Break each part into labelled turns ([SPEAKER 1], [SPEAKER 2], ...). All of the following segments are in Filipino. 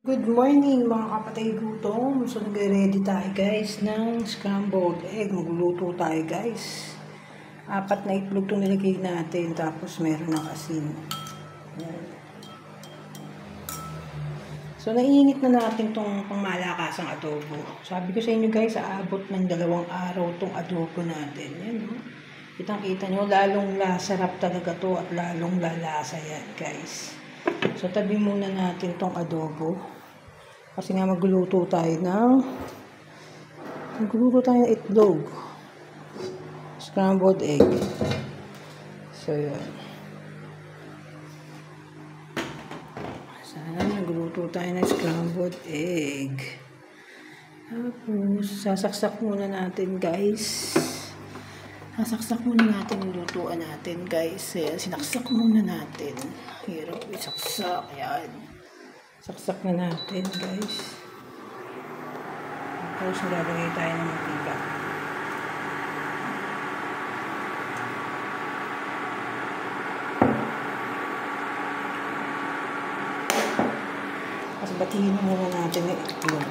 [SPEAKER 1] Good morning mga kapatid gutom. So nagre-ready tayo guys ng scrambled egg. Magluluto tayo guys. 4 na itlog itong nilagay natin. Tapos meron ng asin. Yan. So nainit na natin itong pangmalakasang adobo. Sabi ko sa inyo guys, aabot ng 2 araw itong adobo natin. Yan no? Kitang-kita nyo, lalong sarap talaga to at lalong lalasa yan guys. So tabi muna natin itong adobo. Kasi nga magluluto tayo ng itlog. Scrambled egg. So, yun. Sana magluluto tayo ng scrambled egg. Tapos, sasaksak muna natin guys. Sasaksak muna natin yung lutuan natin guys. Sinaksak muna natin. Hirap isaksak. Yan. Saksak na natin guys. Tapos maglalagay tayo ng mantika. Tapos batiin muna natin yung itlog.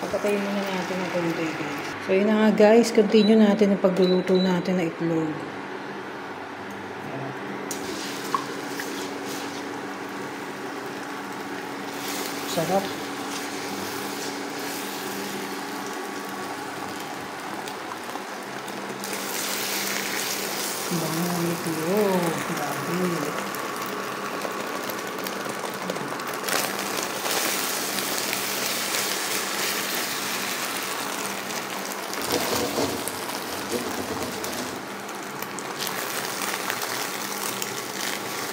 [SPEAKER 1] Patayin muna natin ang konti guys. So yun na nga guys, continue natin ang pagluluto natin ng itlog. Sarap. Bango ng itlog. Grabe.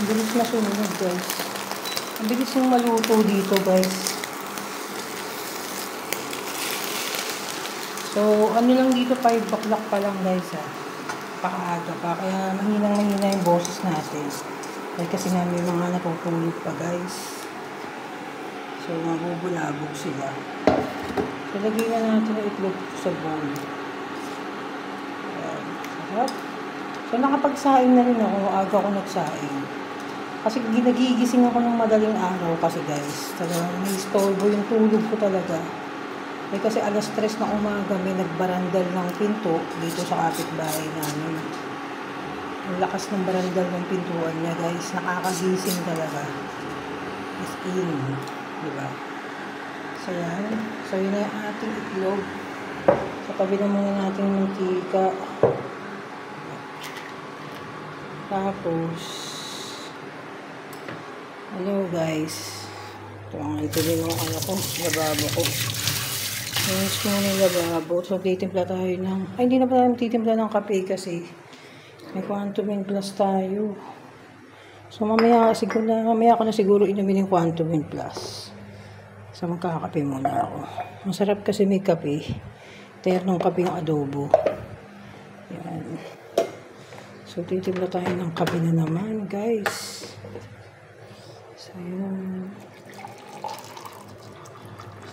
[SPEAKER 1] Ang bilis masunog guys. Ang bilis yung maluto dito guys. So ano lang dito 5 o'clock pa lang guys ha. Pakaaga pa. Kaya mahinang-mahina yung boses natin. Kasi nga may mga natutulog pa guys. So mabubulabog sila. So lagyan na natin ang itlog sa bowl. Ayan. Sarap. So nakapagsaing na rin ako. Aga ako nagsaing. Kasi ginagigising ako ng madaling araw kasi guys. Talagang may istorbo yung tulog ko talaga. Kasi alas 3 na umaga may nagbarandal ng pinto dito sa kapitbahay namin. Ang lakas ng barandal ng pintuan niya guys. Nakakagising talaga. As in. Diba? So yan. So yun na yung ating itlog. So tabi na muna natin ng mantika. Tapos hello guys. Ito din yung lababo ko. Nais ko muna yung lababo. So titimpla tayo ng, hindi na pa tayo titimpla ng kape kasi may Quantum Plus tayo. So mamaya ko na siguro inumin yung Quantum Plus. So magkakape muna ako. Masarap kasi may kape. Ternong kape yung adobo. Yan. So titimpla tayo ng kape na naman guys. So, yun.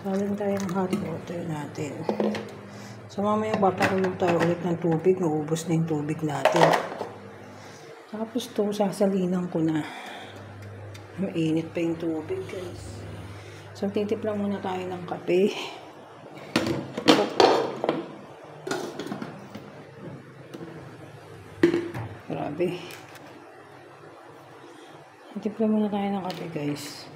[SPEAKER 1] Salin tayo ng hot water natin. So, mamaya papakulog tayo ulit ng tubig. Maubos na yung tubig natin. Tapos to, sasalinan ko na. Mainit pa yung tubig, guys. So, titip lang muna tayo ng kape. Grabe. Timpla muna tayo ng kape guys.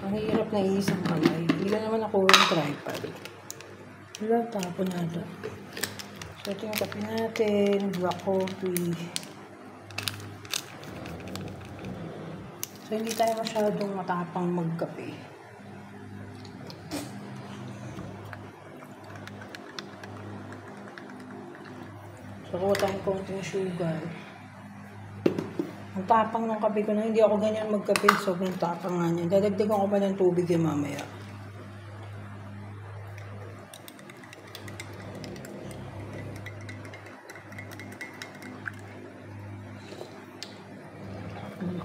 [SPEAKER 1] Ang hirap na isang kamay. Hindi ka naman ako yung tripod. Wala, tapon nata. So ito yung kape natin. Black coffee. So hindi tayo masyadong matapang magkape. So, kuha tayong konting sugar. Ang tapang ng kape ko na, hindi ako ganyan magkape. Sobrang tapang nga niya. Dadagdagan ko pa ng tubig yan mamaya.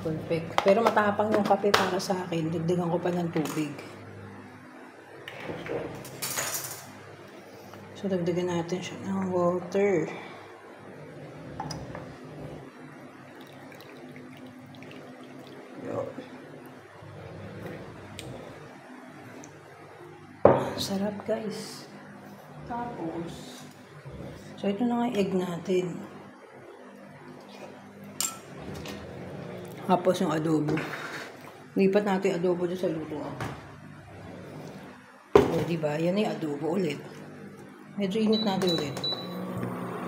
[SPEAKER 1] Perfect. Pero matapang yung kape para sa akin. Dagdagan ko pa ng tubig. So, dagdagan natin siya ng water. Yun. Sarap, guys. Tapos, so ito na nga yung egg natin. Tapos yung adobo. Lipat natin yung adobo dyan sa lutuan. O, diba? Yan yung adobo ulit. Medyo init natin ulit.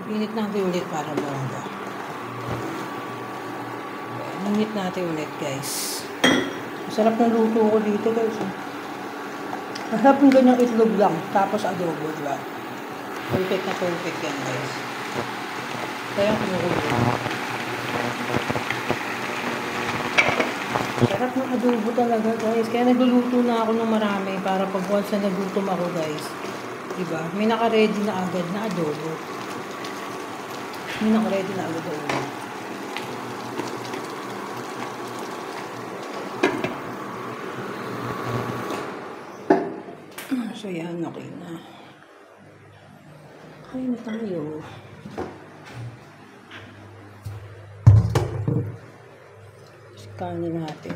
[SPEAKER 1] Init natin ulit para bongga. Init natin ulit, guys. Masarap ng luto ko dito, guys. Masarap yung ganyang itlog lang. Tapos adobo, diba? Perfect na perfect yan, guys. Kaya kumukulo. Sarap ng adobo talaga, guys. Kaya nagluluto na ako ng marami para pag once na nagutom ako, guys. Diba? May naka-ready na agad na adobo. May naka-ready na agad na adobo. So, yan. Okay na. Kain na tayo. Kanin natin.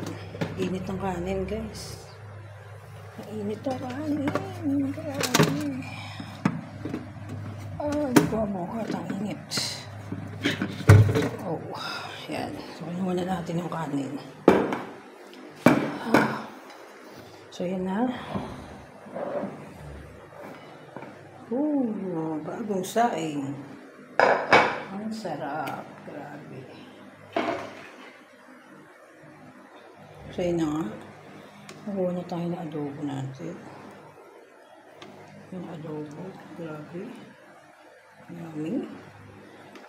[SPEAKER 1] Init ng kanin, guys. Init ng kanin. Grabe. Hindi ko mamuhat ang init. Oh, yan. So, muna natin yung kanin. So, yan na. Bagong saing. Ang sarap. Grabe. So, yun na nga. Nakuha na tayo ng adobo natin. Yung adobo. Grabe. Yummy.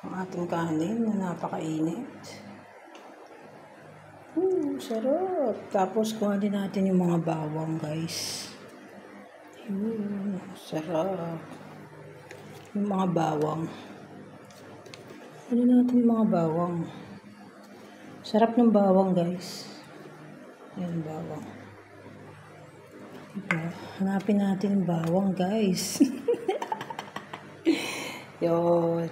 [SPEAKER 1] Ang ating kanin na napakainit. Sarap. Tapos, kuha din natin yung mga bawang, guys. Sarap. Yung mga bawang. Ano natin yung mga bawang. Sarap ng bawang, guys. Ayan, bawang. Diba? Hanapin natin yung bawang, guys. Yun.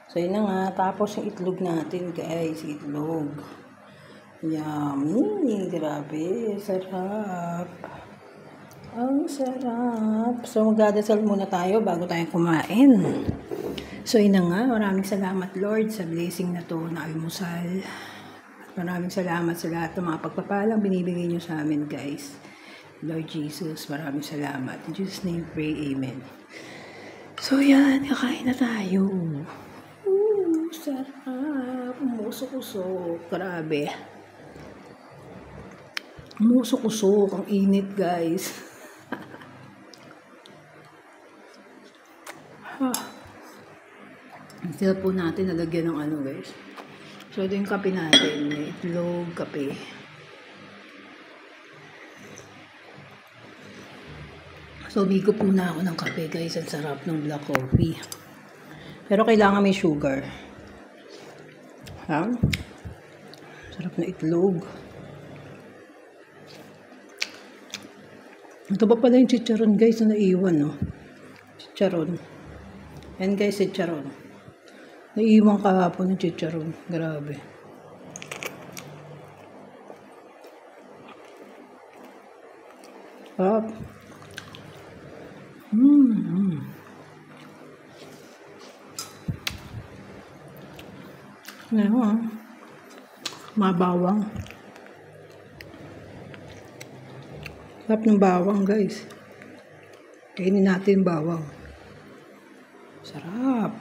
[SPEAKER 1] So, yun na nga. Tapos yung itlog natin, guys. Itlog. Yummy. Grabe. Sarap. Ang sarap. So, magdadasal muna tayo bago tayo kumain. So, yun na nga. Maraming salamat, Lord, sa blessing na to na almusal. Maraming salamat sa lahat ng mga pagpapalang binibigay nyo sa amin, guys. Lord Jesus, maraming salamat. In Jesus' name, pray, amen. So, yan. Kakain na tayo. Sarap. Umusok-usok. Grabe. Umusok-usok. Ang init, guys. Sila po natin nalagyan ng ano, guys. So, ito yung kape natin. May itlog, kape. So, bigo po na ako ng kape, guys. Ang sarap ng black coffee. Pero kailangan may sugar. Ha? Sarap na itlog. Ito pa pala yung chicharon, guys, na naiwan, no? Chicharon. Yan, guys, chicharon. Naiiwan kahapon ng chicharon. Grabe. Sarap. Ngayon, mabawang. Sarap ng bawang, guys. Kainin natin bawang. Sarap.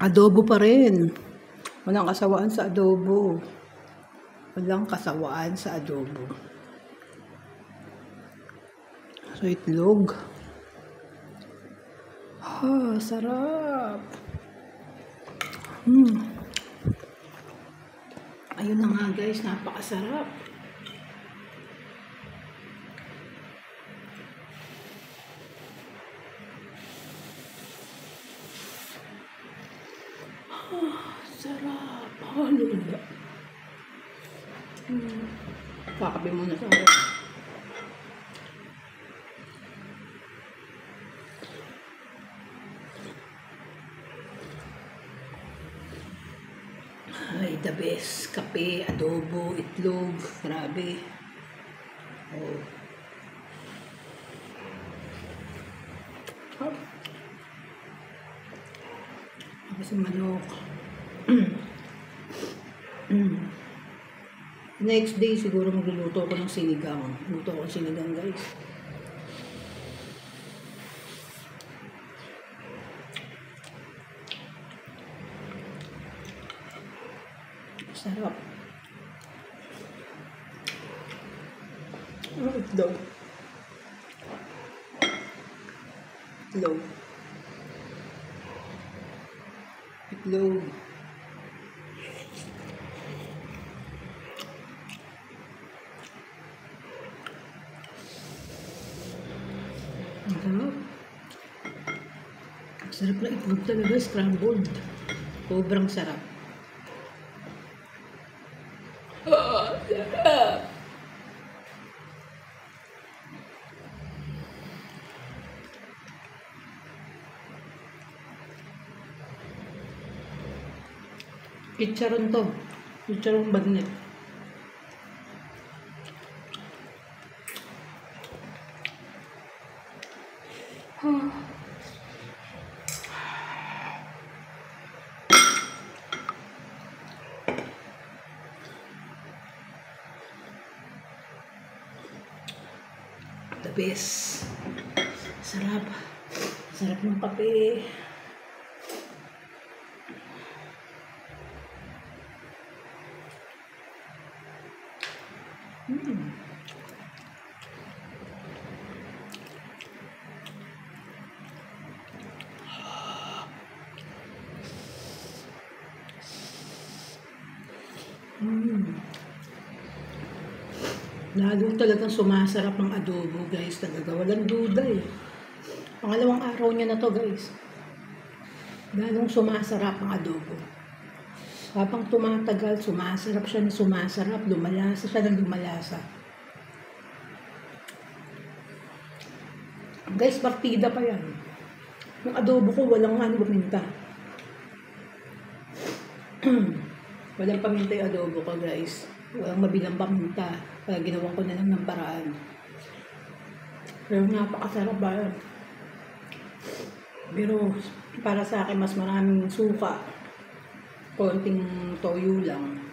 [SPEAKER 1] Adobo pa rin. Walang kasawaan sa adobo. Walang kasawaan sa adobo. So, itlog. Ah, sarap. Ayun na nga guys, napakasarap. Sarap. Halula. Kakape muna sa akin. Ay, the best. Kape, adobo, itlog. Grabe. Oh. Kasi manok. Next day, siguro magluluto ako ng sinigang. Luto ako ng sinigang, guys. Sarap. Itlog. Itlog. Itlog. Ang sarap. Ang sarap na itlog talaga, scrambled. Sobrang sarap. Sarap. Chicharon to. Chicharon bagnet. The best. Sarap. Sarap ng kape. Lalo talagang sumasarap ng adobo, guys. Talaga, walang duda eh. Pangalawang araw niya na to, guys. Lalong sumasarap ang adobo. Habang tumatagal, sumasarap siya na sumasarap. Lumalasa siya ng lumalasa. Guys, partida pa yan. Yung adobo ko, walang paminta. Walang paminta yung adobo ko, guys. Walang mabilang paminta. Kaya ginawa ko na lang ng paraan. Pero napakasarap ba yan? Pero para sa akin, mas maraming suka. Konting toyo lang.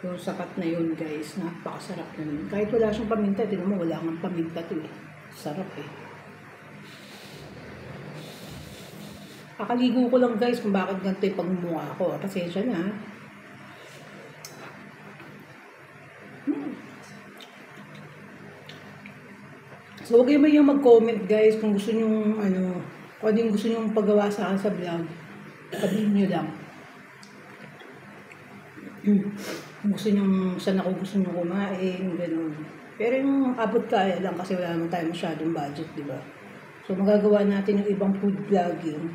[SPEAKER 1] Yung sapat na yun, guys. Napakasarap na yun. Kahit wala siyang paminta, tignan mo, wala kang paminta to eh. Sarap eh. Kakaligo ko lang, guys, kung bakit ganito yung pagmumukha ko. Pasensya na. So, huwag kayo yung mag-comment, guys, kung gusto nyo, kung yung gusto nyo paggawa sa akin sa vlog. Sabihin nyo lang. Kung gusto nyo, saan ako gusto nyo kumain, gano'n. Pero yung abot kaya lang kasi wala naman tayo masyadong budget, di ba? So, magagawa natin yung ibang food vlogging.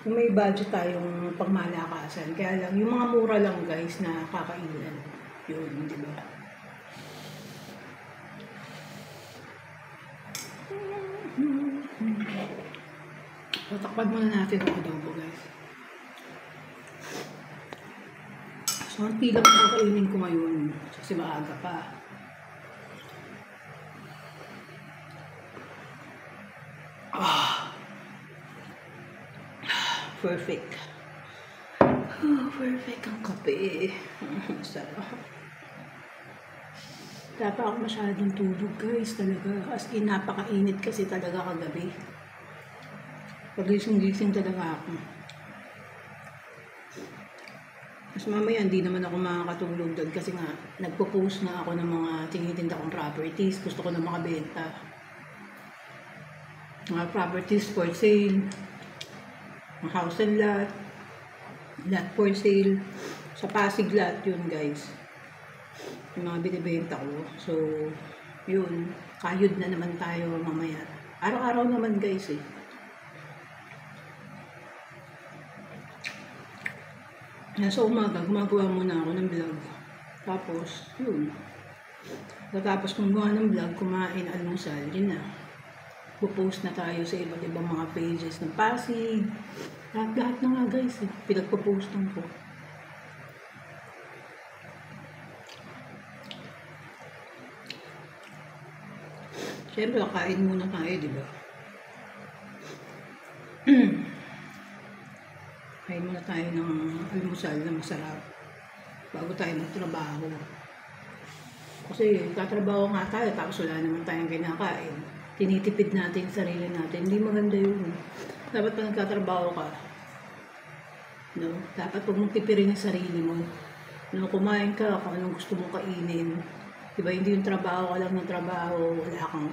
[SPEAKER 1] Kung may budget tayong pangmalakasan. Kaya lang, yung mga mura lang, guys, na kakainan. Yun, di ba? Tatakpan muna natin ang adobo, guys. So, ang pilang kakainin ko ngayon kasi maaga pa. Perfect. Perfect ang kape. Sarap. Dapat ako masyadong tulog, guys, talaga. As in, napakainit kasi talaga kagabi. Pagising-gising talaga ako. Mas mamaya, hindi naman ako makakatulog doon kasi nga, nagpo-post na ako ng mga tinitinda kong properties. Gusto ko na makabenta. Mga properties for sale. Ang house and lot for sale. Sa Pasig lot yun guys. Yung mga binibenta ko. So, yun. Kayod na naman tayo mamaya. Araw-araw naman guys eh. Sa umaga, gumagawa muna ako ng vlog. Tapos, yun. Tapos kung gawa ng vlog, kumain, almusal, yun na. Pupost na tayo sa iba't ibang mga pages ng Pasig. Lahat na nga guys, pinagpo-postan ko. Siyempre, kain muna tayo, di ba? Kain muna tayo ng almusal na masarap bago tayo magtrabaho. Kasi katrabaho nga tayo, tapos wala naman tayong kinakain. Tinitipid natin yung sarili natin. Hindi maganda yun. Dapat pag nagkatrabaho ka, no? Dapat huwag mong tipirin yung sarili mo. No, kumain ka kung anong gusto mong kainin. Diba, hindi yung trabaho ka lang ng trabaho, wala kang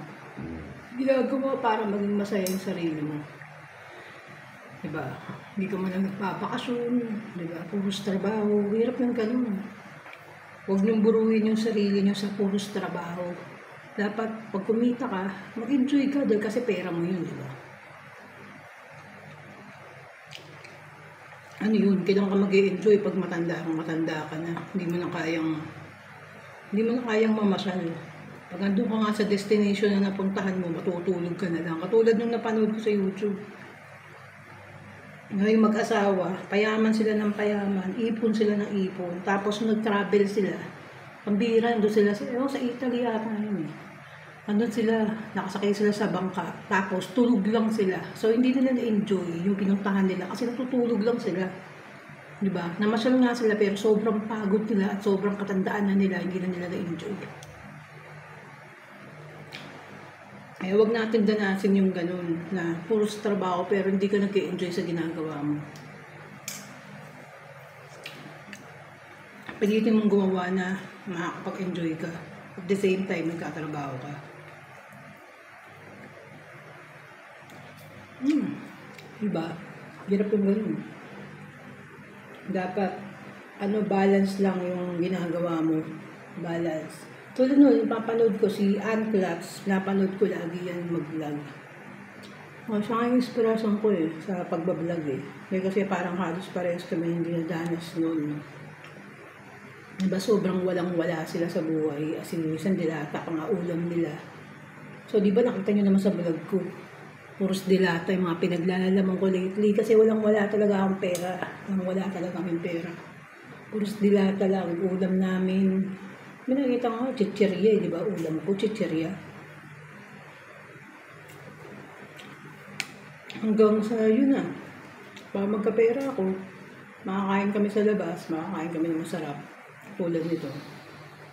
[SPEAKER 1] ginagawa para maging masaya yung sarili mo. Diba, hindi ka man lang nagpapakasyon, diba, puros trabaho, hirap ng ganun. Huwag niyong buruhin yung sarili niyo sa puros trabaho. Dapat, pag kumita ka, mag-enjoy ka dahil kasi pera mo yun, diba? Ano yun, kailangan ka mag-enjoy pag matanda ka na. Hindi mo na kayang mamasyal. Pag andun ka nga sa destination na napuntahan mo, matutulog ka na lang. Katulad nung napanood ko sa YouTube. Ngayon mag-asawa, payaman sila ng payaman, ipon sila ng ipon, tapos nag-travel sila. Pambira, doon sila sa Italy ata yun eh. Andun sila, nakasakay sila sa bangka, tapos tulog lang sila. So hindi nila na-enjoy yung pinuntahan nila kasi natutulog lang sila. Diba? Namasyal nga sila pero sobrang pagod nila at sobrang katandaan na nila, hindi na nila na-enjoy. Kaya huwag natin danasin yung ganun na puros trabaho pero hindi ka nag-enjoy sa ginagawa mo. Pilitin mong gumawa na makakapag-enjoy ka. At the same time, nagkatrabaho ka. Diba? Hirap yung ganun. Dapat, balance lang yung ginagawa mo. Balance. Tulad nun, papanood ko si Ann Klotz, napanood ko lagi yan mag-vlog. Siya nga yung inspirasyon ko sa pagbablog Kasi parang halos parehas kami hindi nadanas noon. Diba sobrang walang-wala sila sa buhay, as in minsan dilata pa nga ulam nila. So diba nakita nyo naman sa vlog ko, puros dilata yung mga pinaglalaman ko lately kasi walang-wala talaga akong pera. Wala talaga kaming pera. Puros dilata lang, ulam namin. May nakita nga, chichirya di ba? Ulam ko, chichirya. Hanggang sa yun na. Para magkapera ako, makakain kami sa labas, makakain kami ng masarap. Tulad nito.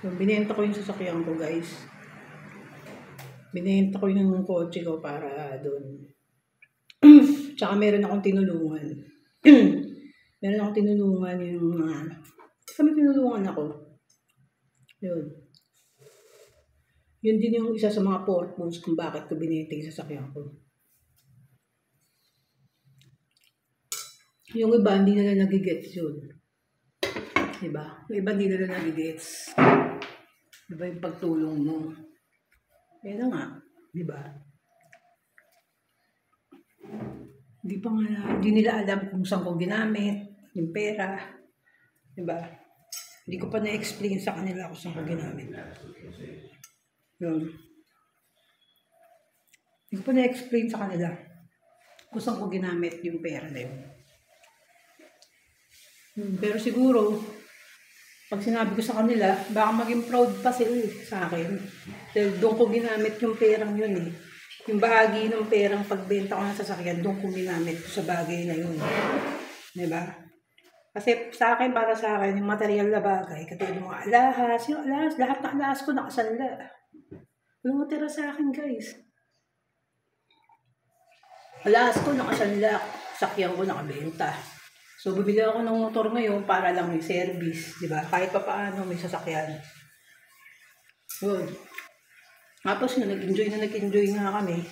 [SPEAKER 1] So, binenta ko yung sasakyan ko guys. Binenta ko yung kotse ko para doon. Tsaka meron akong tinulungan. Meron akong tinulungan yung mga... Kami tinulungan ako. Yun. Yun din yung isa sa mga purpose kung bakit ko binenta yung sasakyan ko. Yung iba, hindi nila nagigets yun. Diba? Yung iba, hindi nila nagigets. Diba yung pagtulong mo? Kaya na nga. Diba? Hindi nila alam kung saan ko ginamit, yung pera. Diba? Hindi ko pa na-explain sa kanila kung saan ko ginamit. Yun. Hindi ko pa na-explain sa kanila kung saan ko ginamit yung pera na yun. Pero siguro, pag sinabi ko sa kanila, baka maging proud pa sila sa akin. Dahil doon ko ginamit yung perang yun Yung bahagi ng perang pagbenta ko ng sasakyan, doon ko ginamit sa bagay na yun. Diba? Kasi sa akin, para sa akin, yung material na bagay, katulad yung mga alahas, lahat ng alahas ko nakasanla. Walang matira sa akin, guys. Alahas ko nakasanla, sakyan ko nakabenta. So, bibili ako ng motor ngayon para lang may service, di ba? Kahit pa paano may sasakyan. Yun. Tapos nag-enjoy nga kami.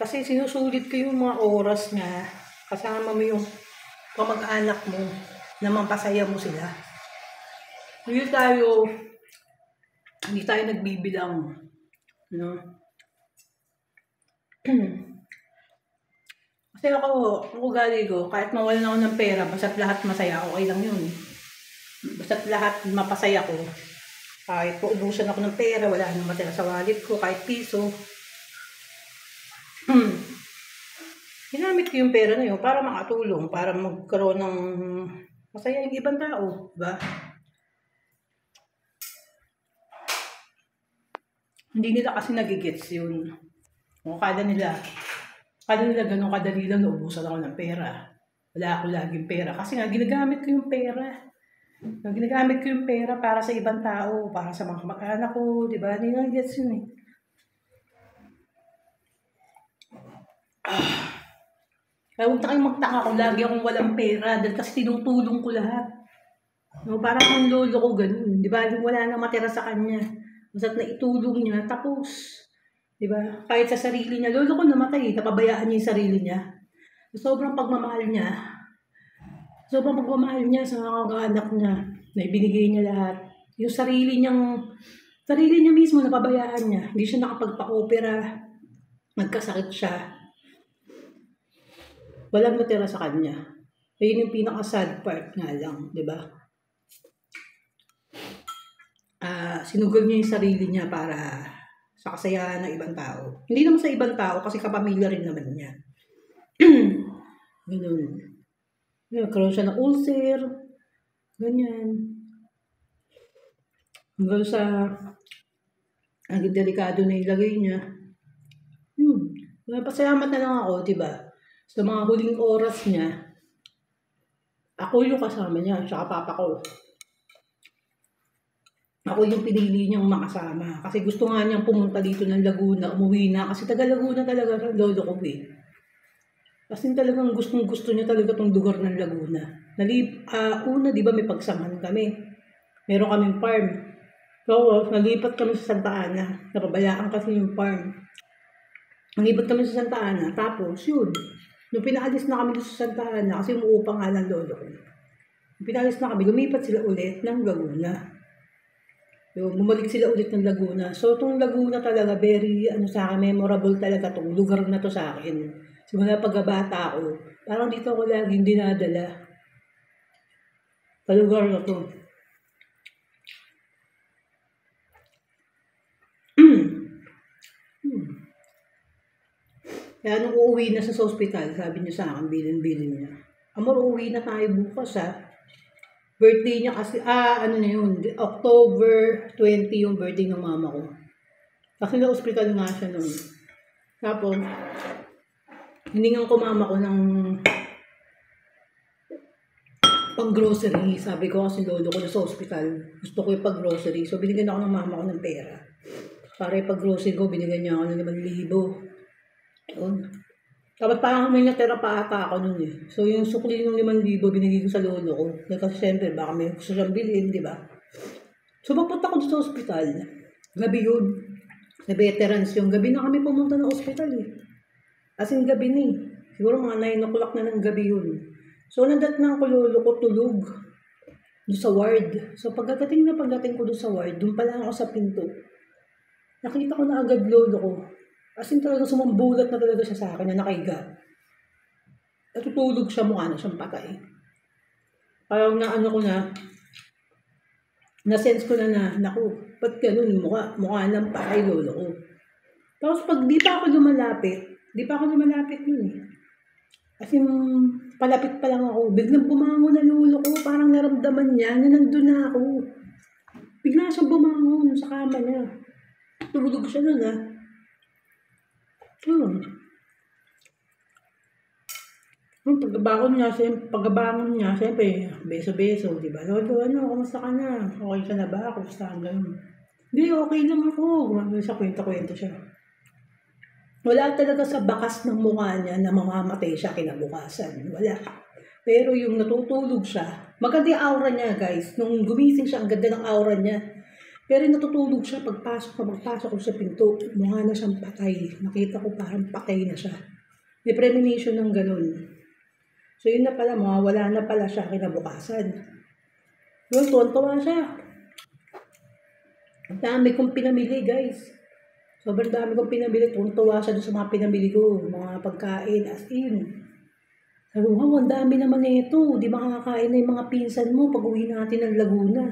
[SPEAKER 1] Kasi sinusulit ko yung mga oras nga Kasama mo yung kamag-anak mo na mampasaya mo sila. Hindi tayo nagbibilang. No? Kasi ako, ang ugali ko, kahit mawalan ako ng pera, basta't lahat masaya, okay lang yun. Basta't lahat mapasaya ko. Kahit paubusan ako ng pera, wala nang matira sa wallet ko, kahit piso. Ginamit ko yung pera na yun para makatulong, para magkaroon ng masaya yung ibang tao. Diba? Hindi nila kasi nagigets yun. Kung kada nila ganun kadali lang naubusan ako ng pera. Wala ako laging pera. Kasi nga, ginagamit ko yung pera. Ginagamit ko yung pera para sa ibang tao, para sa mga kamag-anak ko, di ba? Hindi nang gets yun eh. Kaya huwag na kayong magtaka kung lagi akong walang pera dahil kasi tinutulong ko lahat. No, parang ang lolo ko ganun. Di ba? Wala na matira sa kanya. Basta't naitulong niya, tapos. Diba? Kahit sa sarili niya, lolo ko namatay, napabayaan niya yung sarili niya. Sobrang pagmamahal niya sa mga anak niya, na ibinigay niya lahat. Yung sarili niya mismo, napabayaan niya. Hindi siya nakapagpa-opera, nagkasakit siya. Walang natira sa kanya. Ayun yung pinaka-sad part nga lang, diba? Sinugod niya yung sarili niya para sa kasayahan ng ibang tao. Hindi naman sa ibang tao kasi kapamilya rin naman niya. Ganun. Nagkaroon siya ng ulcer. Ganyan. Hanggang sa naging delikado na yung lagay niya. Pasalamat na lang ako, diba? Sa mga huling oras niya, ako yung kasama niya, tsaka papa ko. Ako yung pinili niyang makasama. Kasi gusto nga niyang pumunta dito ng Laguna, umuwi na. Kasi taga Laguna talaga ang lolo ko eh. Kasi talagang gustong-gusto niya talaga tong lugar ng Laguna. Una, di ba may pagsamahan kami. Meron kaming farm. So, nalipat kami sa Santa Ana. Napabayaan kasi yung farm. Nalipat kami sa Santa Ana. Tapos, yun. Nung pinaalis na kami sa Santa Ana, kasi umuupa nga ng lolo ko. Nung pinaalis na kami, lumipat sila ulit ng Laguna. So, bumalik sila ulit ng Laguna. So, itong Laguna talaga, very, sa akin, memorable talaga itong lugar na to sa akin. Simula pagkabata ako, parang dito ako laging dinadala. Sa lugar na to. Kaya nung uuwi na sa hospital, sabi niya sa akin, bilin niya. Amor, uuwi na tayo bukas ha. Birthday niya kasi, October 20 yung birthday ng mama ko. Kasi na hospital nga siya noon. Tapos, hiningan ko mama ko ng pang-grocery. Sabi ko kasi lolo ko na sa hospital. Gusto ko yung pag-grocery. So, binigyan ako ng mama ko ng pera. Para yung pag-grocery ko, binigyan niya ako ng 5,000. Yun. Tapos parang may natira pa ata ako nun eh. So yung sukli ng 5,000 binigay ko sa lolo ko. Kasi siyempre baka may gusto siyang bilhin, di ba? So magpunta ko sa ospital. Gabi yun. Sa veterans yung gabi na kami pumunta ng ospital eh. As in gabi ni. Siguro mga 9 o'clock na ng gabi yun. So nadatnan ko lolo ko tulog. Doon sa ward. So pagdating ko doon sa ward, doon pa lang ako sa pinto. Nakita ko na agad lolo ko. As in talaga sumambulat na talaga siya sa akin na nakahiga. Natutulog siya, mukha na siyang patay. Parang na-sense ko na, naku, ba't ganun mukha ng patay lolo ko. Tapos pag di pa ako lumalapit nun eh. As in, palapit pa lang ako, biglang bumangon na lolo ko, parang naramdaman niya na nandun na ako. Bigla siyang bumangon sa kama niya. Tulog siya nun ah. Pagkabangon niya, siyempre, beso-beso, di ba? Lolo, kumusta ka na? Okay ka na ba? Kumusta ka ganun? Hindi, okay lang ako. Kwento siya. Wala talaga sa bakas ng mukha niya na mamamatay siya kinabukasan. Wala. Pero yung natutulog siya, maganda yung aura niya, guys. Nung gumising siya, ang ganda ng aura niya. Pero natutulog siya, magpasok ko sa pinto, mukha na siyang patay. Nakita ko parang patay na siya. May premonition ng ganun. So yun na pala, mawawala na pala siya kinabukasan. Yun, tuwan-tuwa siya. Ang dami kong pinamili, guys. Sobrang dami kong pinamili. Tuwan-tuwa siya doon sa mga pinamili ko. Mga pagkain, as in. Sabi ko, wow, ang dami naman nito. Di ba kakakain na yung mga pinsan mo pag uwi natin ng Laguna?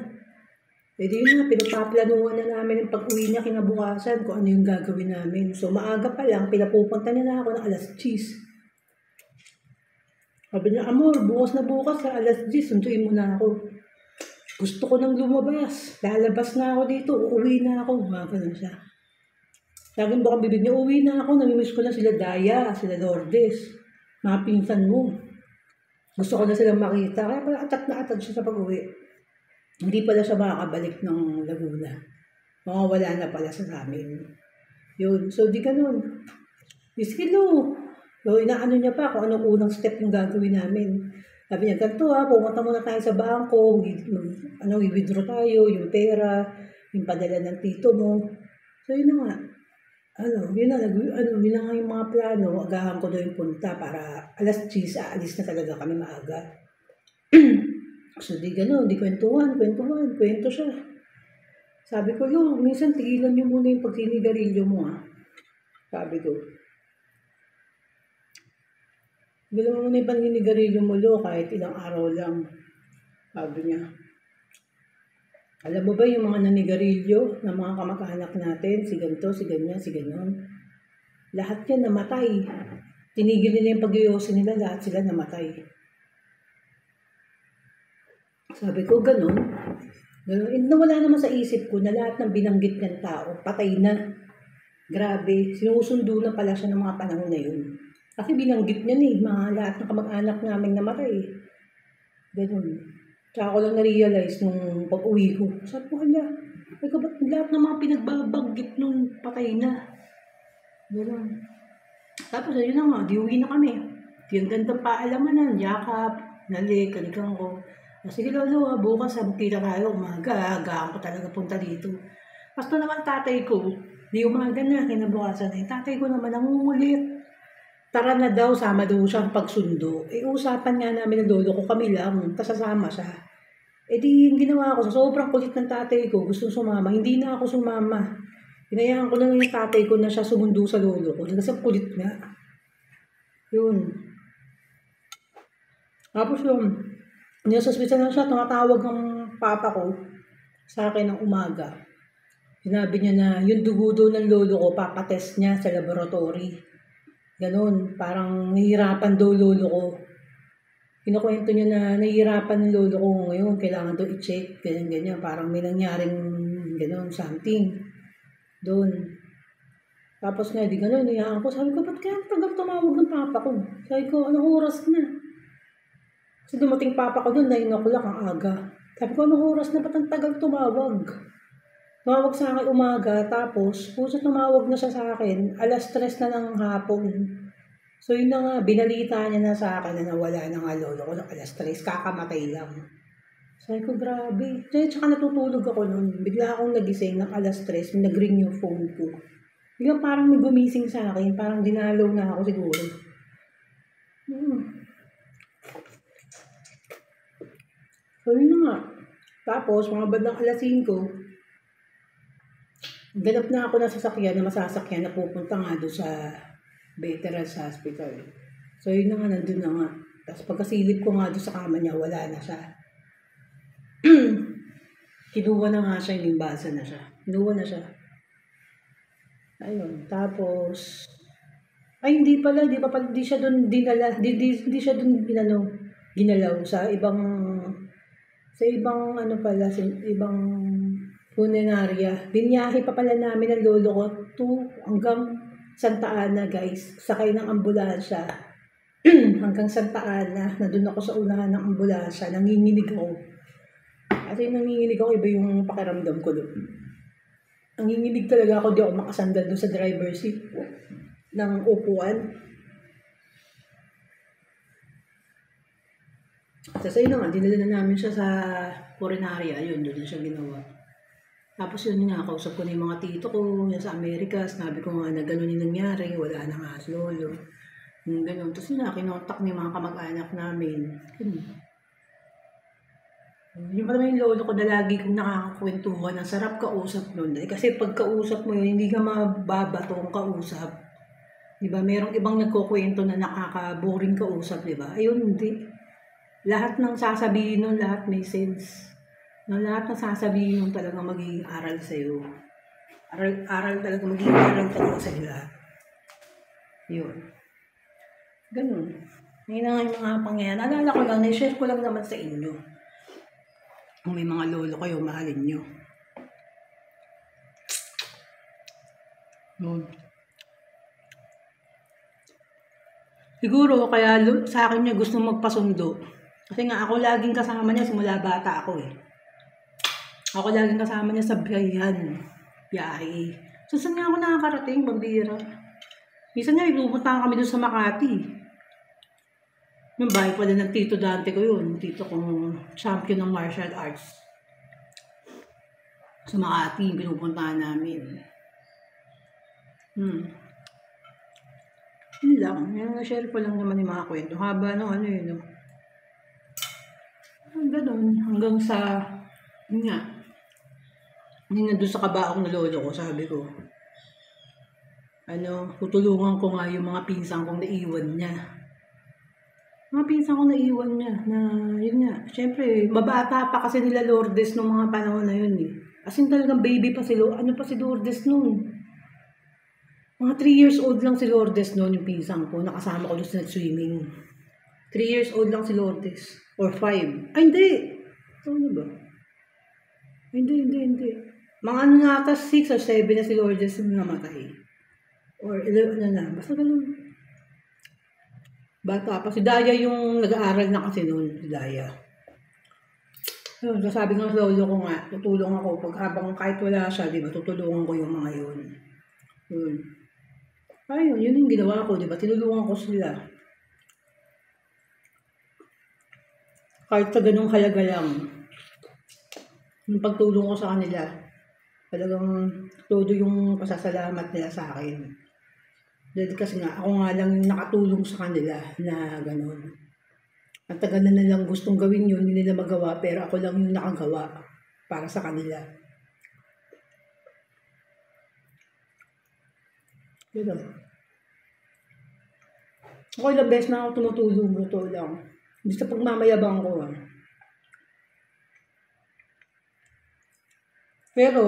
[SPEAKER 1] E di yun na, pinapaplanuhan na namin yung pag-uwi niya kinabukasan kung ano yung gagawin namin. So maaga pa lang, pinapupunta niya na ako ng alas 10. Sabi niya, Amor, bukas na bukas sa alas 10, sunduin mo na ako. Gusto ko nang lumabas. Lalabas na ako dito, uuwi na ako. Ganun siya. Laging baka bibig niya, uuwi na ako. Namimiss ko na sila Daya, sila Lourdes. Mga pinsan mo. Gusto ko na silang makita. Kaya pala atat na atat siya sa pag-uwi. Hindi pala siya makakabalik ng Laguna. Mawawala na pala sa amin. Yun. So, di ganun. Iskilo. So, inaano niya pa kung anong unang step yung gagawin namin. Sabi niya, ganito pumunta muna tayo sa bangko, i-withdraw tayo, yung pera, yung padala ng tito mo. So, yun na nga. Yun na nga yung mga plano. Agahan ko doon yung punta para alas 10, aalis na talaga kami maaga. So, di gano'n, di kwento siya. Sabi ko, minsan tigilan niyo muna yung pagtinigarilyo mo, Sabi ko. Tigilan mo muna yung pagtinigarilyo mo, kahit ilang araw lang. Sabi niya. Alam mo ba yung mga nanigarilyo na mga kamag-anak natin, si ganito, si ganyan, si ganon? Lahat yan namatay. Tinigil nila yung pag-iyosin nila, lahat sila namatay. Sabi ko, ganun. Nawala naman sa isip ko na lahat ng binanggit ng tao, patay na. Grabe, sinusundo na pala siya ng mga panahon na yun. Kasi binanggit niya mga lahat ng kamag-anak namin namatay. Ganun. Tsaka ko lang na-realize nung pag-uwi ko. Sabi ko, ba't lahat ng mga pinagbabanggit nung patay na? Ganun. Tapos, yun na nga, di uwi na kami. Yung gandang paalamanan, yakap, nalik, kanigang ko. Sige lolo, bukas magkita tayo, umaga, agahan ko talaga punta dito. Basta naman tatay ko, di umaga na, kinabukasan na. Tatay ko naman nangungulit. Tara na daw, sama daw siyang pagsundo. Usapan nga namin ng lolo ko, kami lang, kasasama siya. Di yung ginawa ko, sa sobrang kulit ng tatay ko, gusto sumama, hindi na ako sumama. Hinayaan ko lang yung tatay ko na siya sumundo sa lolo ko, kasi kulit nga. Yun. Tapos yung, nilasospital na siya, tumatawag ng papa ko sa akin ng umaga. Sinabi niya na yung dugo doon ng lolo ko, papatest niya sa laboratory. Ganon, parang nahihirapan daw lolo ko. Kinukwento niya na nahihirapan ng lolo ko ngayon, kailangan daw i-check, ganyan-ganyan. Parang may nangyaring ganon, something. Doon. Tapos nga, di ganon, niyaan ko. Sabi ko, ba't kaya tagal tumawag ng papa ko? Sabi ko, anong oras na? Kasi dumating papa ko doon, 9 o'clock ang aga. Sabi ko, anong oras na, ba't ang tagal tumawag? Tumawag sa akin umaga, tapos, puso tumawag na siya sa akin, alas 3 na ng hapon. So yun na nga, binalita niya na sa akin na nawala na nga lolo ko ng alas 3, kakamatay lang. Sabi ko, grabe. Tsaka natutulog ako noon. Bigla akong nagising ng alas 3, nag-ring yung phone ko. Bigla parang may gumising sa akin, parang dinalaw na ako siguro. So yun na nga. Tapos, mga bandang alas 5, ganap na ako na sasakyan, na masasakyan na pupunta nga doon sa Veterans Hospital. So yun na nga, nandun na nga. Tapos pagkasilip ko nga doon sa kama niya, wala na siya. Kinuha na nga siya, inimbasa na siya. Kinuha na siya. Ayun, tapos, hindi siya doon dinala, hindi siya doon ginalaw sa ibang funeraria. Binyahe pa pala namin ang lolo ko hanggang Santa Ana, guys. Sakay ng ambulansya. Hanggang Santa Ana, nandun ako sa unahan ng ambulansya, nanginginig ako. Kasi nanginginig ako, iba yung pakiramdam ko doon. Nanginginig talaga ako, di ako makasandal doon sa driver seat ng upuan. Kasi yun nga, dinala na namin siya sa funeraria, yun, doon na siya ginawa. Tapos yun nga, kausap ko na yung mga tito ko, yan sa Amerika, sinabi ko nga na gano'n yung nangyari, wala na nga si lolo. Ganun. Tapos yun na, kinontak niya mga kamag-anak namin. Ganun. Yung pa naman yung lolo ko na lagi kong nakakakwentuhan. Ang sarap kausap nun. Kasi pag kausap mo yun, hindi ka mababatong kausap. Diba? Merong ibang nagkukwento na nakaka-boring kausap, diba? Ayun, hindi. Lahat ng sasabihin nun, lahat may sense. Lahat ng sasabihin nun talaga magiging aral sa'yo. Aral talaga, magiging aral talaga sa lahat. Yun. Ganun. Ngayon na nga yung mga pangyayari. Naalala ko lang, na-share ko lang naman sa inyo. Kung may mga lolo kayo, mahalin nyo. Yun. Siguro, kaya sa akin niya gusto magpasundo. Kasi nga, ako laging kasama niya simula bata ako eh. Ako laging kasama niya sa biyahe. So, saan nga ako nakakarating, pambira? Minsan nga, ipupunta kami doon sa Makati. Yung bahay pala ng Tito Dante ko yun. Tito kong champion ng martial arts. Sa Makati, pinupuntahan namin. Yun lang. Yung na-share ko lang naman yung mga kwento. Haba no, ano yun. No? Ganun. Hanggang sa, yun nga. Yun na doon sa kabaong na lolo ko, sabi ko. Tutulungan ko nga yung mga pinsan kong naiwan niya. Mga pinsan kong naiwan niya na, yun nga, syempre, mabata pa kasi nila Lourdes nung mga panahon na yun eh. As in talagang baby pa si Lourdes noon. Mga 3 years old lang si Lourdes noon, yung pinsan ko, nakasama ko doon sa swimming. 3 years old lang si Lourdes. Or 5. Ay, hindi! Ano ba? Hindi. Mga nata 6 or 7 na si Lourdes nung namatay. Or 11 na. Basta ganun. Bata pa. Si Daya yung nag-aaral na kasi noon. Si Daya. Yun, sabi ng lolo ko nga, tutulong ako. Pag habang kahit wala siya, di ba, tutulungan ko yung mga yun. Yun. Ayun, yun yung ginawa ko, di ba? Tinulungan ko sila. Kahit sa ganung halaga lang. Yung pagtulong ko sa kanila, talagang todo yung pasasalamat nila sa akin. Dahil kasi nga, ako nga lang yung nakatulong sa kanila na gano'n. Ang tagal na nilang gustong gawin yun, hindi nila magawa, pero ako lang yung nakagawa para sa kanila. Gano'n. Ako ilang beses na ako tumutulong, ito lang. Hindi sa pagmamayabang ko. Pero,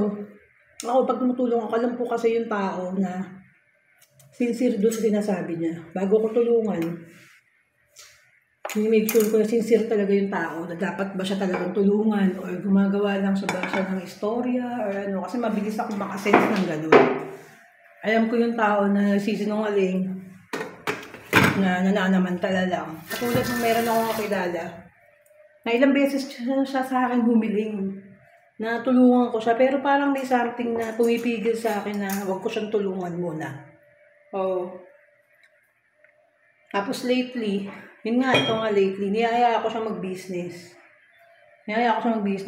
[SPEAKER 1] ako pag tumutulong ako, alam ko kasi yung tao na sincere doon sa sinasabi niya. Bago ko tulungan, make sure ko na sincere talaga yung tao na dapat ba siya talagang tulungan or gumagawa lang siya ng istorya or ano. Kasi mabilis ako makasense ng gano'n. Alam ko yung tao na nagsisinungaling na nananamantala lang. Katulad nung meron akong kakilala na ilang beses siya sa akin humiling na tulungan ko siya, pero parang may something na pumipigil sa akin na huwag ko siyang tulungan muna. Tapos lately, niyaya ako siya mag-business.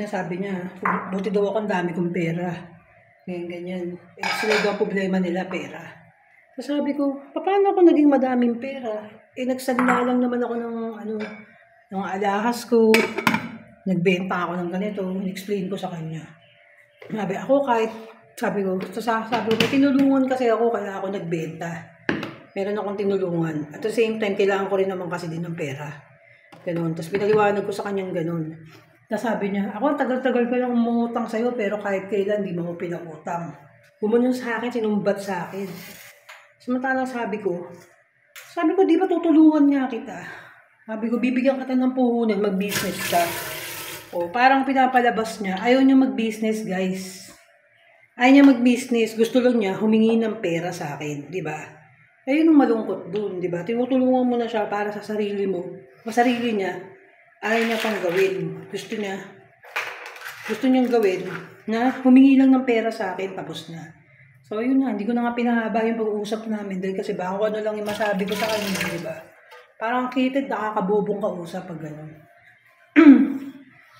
[SPEAKER 1] Sabi niya, buti daw ako ang dami kong pera. Ganyan. Sila daw problema nila, pera. So sabi ko, paano ako naging madaming pera? Nagsalina lang naman ako ng alahas ko. Nagbenta ako ng ganito, in-explain ko sa kanya. Sabi ko, tinulungan kasi ako, kaya ako nagbenta. Meron akong tinulungan. At the same time, kailangan ko rin naman kasi din ng pera. Ganun. Tapos pinaliwanag ko sa kanyang ganun. Tapos sabi niya, ako tagal-tagal ko lang umutang sa'yo, pero kahit kailan, di mo ako pinakutang. Gumanyan sa akin, sinumbat sa akin. Samantalang sabi ko, di ba tutulungan niya kita? Sabi ko, bibigyan kita ng puhunan, mag-business ka. Parang pinapalabas niya, ayaw niya mag-business, guys. Ayaw niya mag-business, gusto lang niya humingi ng pera sa akin, di ba? Ayun ang malungkot dun, di ba? Tinutulungan mo na siya para sa sarili mo. Sa sarili niya, ayaw niya pang gawin. Gusto niyang gawin na humingi lang ng pera sa akin, tapos na. So, yun na, hindi ko na nga pinahaba yung pag-uusap namin dahil kasi baka ano lang yung masabi ko sa kanya, di ba? Parang kitid, nakakabobong kausap pag gano'n.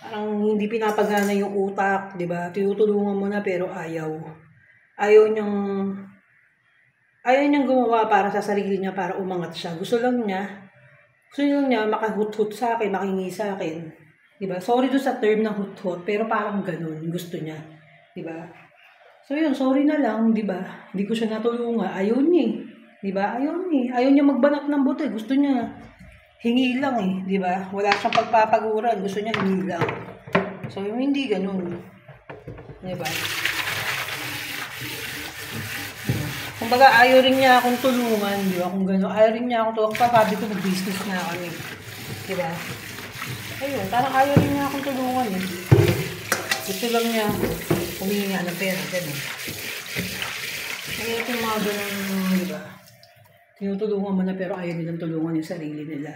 [SPEAKER 1] Parang hindi pinapagana yung utak, di ba? Tinutulungan mo na pero ayaw. Ayaw niyang Ayaw niyang gumawa para sa sarili niya, para umangat siya. Gusto lang niya makahut-hut sa akin, makingi sa akin. Diba? Sorry doon sa term na hut-hut, pero parang ganun, gusto niya. Diba? So yun, sorry na lang, diba? Hindi ko siya natulungan. Ayaw niya eh. Diba? Ayaw niya eh. Ayaw niya magbanat ng buto eh. Gusto niya hingi lang eh. Diba? Wala siyang pagpapaguran. Gusto niya hingi lang. So yung hindi ganun. Diba? Kumbaga, ayaw rin niya akong tulungan, di ba? Kung gano'n, ayaw rin niya akong tulungan. Sabi ko, mag-business na kami. Di ba? Ayun, parang ayaw rin niya akong tulungan eh. Gusto lang niya, humingi nga ng pera, gano'n. Kaya yung mga gano'n, di ba? Tinutulungan mo na pero ayaw nilang tulungan yung sarili nila.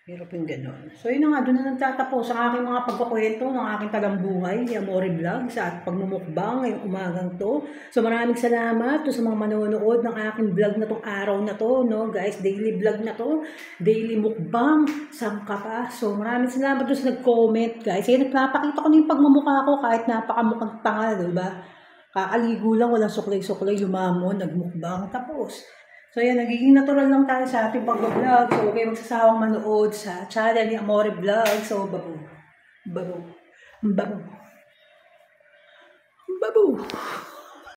[SPEAKER 1] Hirap yung gano'n. So yun na nga, doon na nagtatapos ang aking mga pagkukwento ng aking tagambuhay, yung Amore Vlogs at pagmumukbang ngayong umagang to. So maraming salamat to sa mga manonood ng aking vlog na tong araw na to, no guys, daily vlog na to, daily mukbang, sangka pa. So maraming salamat to sa nag-comment guys. Kaya nagpapakita ko na yung pagmumukha ko kahit napakamukhang tanga, diba? Kakaligo lang, walang suklay-suklay, lumamon, nagmukbang, tapos. So yan, nagiging natural lang tayo sa ating pag-vlog. So huwag kayo magsasawang manood sa channel ni Amore Vlog. So babu, babu, babu, babu.